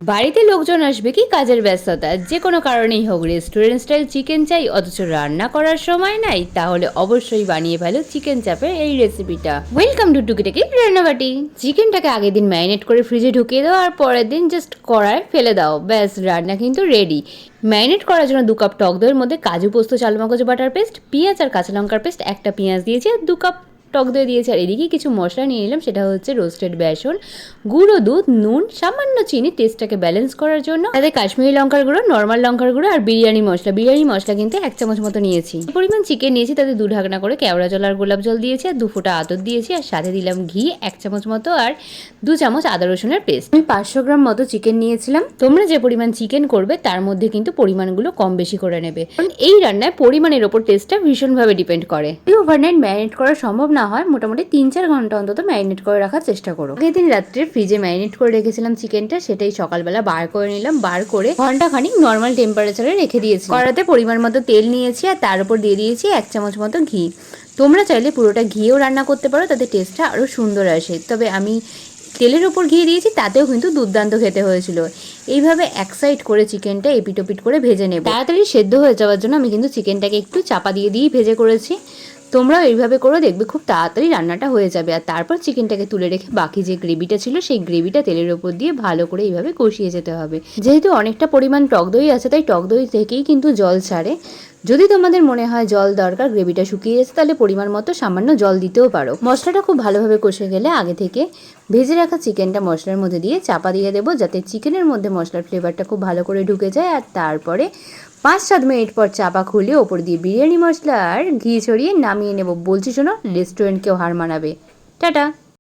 বাড়িতে লোকজন আসবে কি কাজের ব্যস্ততা যে কোনো কারণেই হোক রেস্টুরেন্ট স্টাইল চিকেন চাই অথচ রান্না করার সময় নাই, তাহলে অবশ্যই বানিয়ে ফেলো চিকেন চাপের এই রেসিপিটা। ওয়েলকাম টু টুকিটাকি রান্নাবাটি। চিকেনটাকে আগের দিন ম্যারিনেট করে ফ্রিজে ঢুকিয়ে দাও আর পরের দিন জাস্ট কড়ায় ফেলে দাও, ব্যাস রান্না কিন্তু রেডি। ম্যারিনেট করার জন্য 2 কাপ টক দইয়ের মধ্যে কাজু পোস্ত চালমগজ বাটার পেস্ট, পেঁয়াজ আর কাঁচা লঙ্কার পেস্ট, একটা পেঁয়াজ দিয়েছি আর 2 কাপ টক দই দিয়েছি। আর এদিকে কিছু মশলা নিয়ে নিলাম, সেটা হচ্ছে রোস্টেড বেসন, গুঁড়ো দুধ, নুন, সামান্য চিনি টেস্টটাকে ব্যালেন্স করার জন্য, তাতে কাশ্মীরি লঙ্কার গুঁড়ো, নর্মাল লঙ্কার গুঁড়ো আর বিরিয়ানি মশলা কিন্তু 1 চামচ মতো নিয়েছি। পরিমাণ চিকেন নিয়েছি, তাতে 2 ঢাকনা করে কেওড়া জল আর গোলাপ জল দিয়েছি আর 2 ফোঁটা আতর দিয়েছি আর সাথে দিলাম ঘি 1 চামচ মতো আর 2 চামচ আদা রসুনের পেস্ট। আমি 500 গ্রাম মতো চিকেন নিয়েছিলাম। তোমরা যে পরিমাণ চিকেন করবে তার মধ্যে কিন্তু পরিমাণগুলো কম বেশি করে নেবে, কারণ এই রান্নায় পরিমাণের ওপর টেস্টটা ভীষণভাবে ডিপেন্ড করে। যদি ওভারনাইট ম্যারিনেট করা সম্ভব না হয়, মোটামুটি 3-4 ঘন্টা অন্তত ম্যারিনেট করে রাখার চেষ্টা করো। আগের দিন রাত্রে ফ্রিজে ম্যারিনেট করে রেখেছিলাম চিকেনটা, সেটাই সকালবেলা বার করে নিলাম। বার করে ঘন্টা খানিক নর্মাল টেম্পারেচারে রেখে দিয়েছি। কড়াতে পরিমাণ মতো তেল নিয়েছি আর তার উপর দিয়ে দিয়েছি 1 চামচ মতো ঘি। তোমরা চাইলে পুরোটা ঘিয়েও রান্না করতে পারো, তাতে টেস্টটা আরও সুন্দর আসে। তবে আমি তেলের ওপর ঘি দিয়েছি, তাতেও কিন্তু দুর্দান্ত খেতে হয়েছিল। এইভাবে এক সাইড করে চিকেনটা এপিটোপিট করে ভেজে নেব। তাড়াতাড়ি সেদ্ধ হয়ে যাওয়ার জন্য আমি কিন্তু চিকেনটাকে একটু চাপা দিয়েই ভেজে করেছি। তোমরাও এইভাবে করে দেখবে, খুব তাড়াতাড়ি রান্নাটা হয়ে যাবে। আর তারপর চিকেনটাকে তুলে রেখে বাকি যে গ্রেভিটা ছিল সেই গ্রেভিটা তেলের ওপর দিয়ে ভালো করে এইভাবে কষিয়ে যেতে হবে। যেহেতু অনেকটা পরিমাণ টক দই আছে, তাই টক দই থেকেই কিন্তু জল ছাড়ে। যদি তোমাদের মনে হয় জল দরকার, গ্রেভিটা শুকিয়ে গেছে, তাহলে পরিমাণ মতো সামান্য জল দিতেও পারো। মশলাটা খুব ভালোভাবে কষে গেলে আগে থেকে ভেজে রাখা চিকেনটা মশলার মধ্যে দিয়ে চাপা দিয়ে দেবো, যাতে চিকেনের মধ্যে মশলার ফ্লেভারটা খুব ভালো করে ঢুকে যায়। আর তারপরে 5-7 মিনিট পর চাপা খুলে ওপর দিয়ে বিরিয়ানি মশলা আর ঘি ছড়িয়ে নামিয়ে নেব। বলছি শোনো, রেস্টুরেন্টকেও হার মানাবে। টাটা।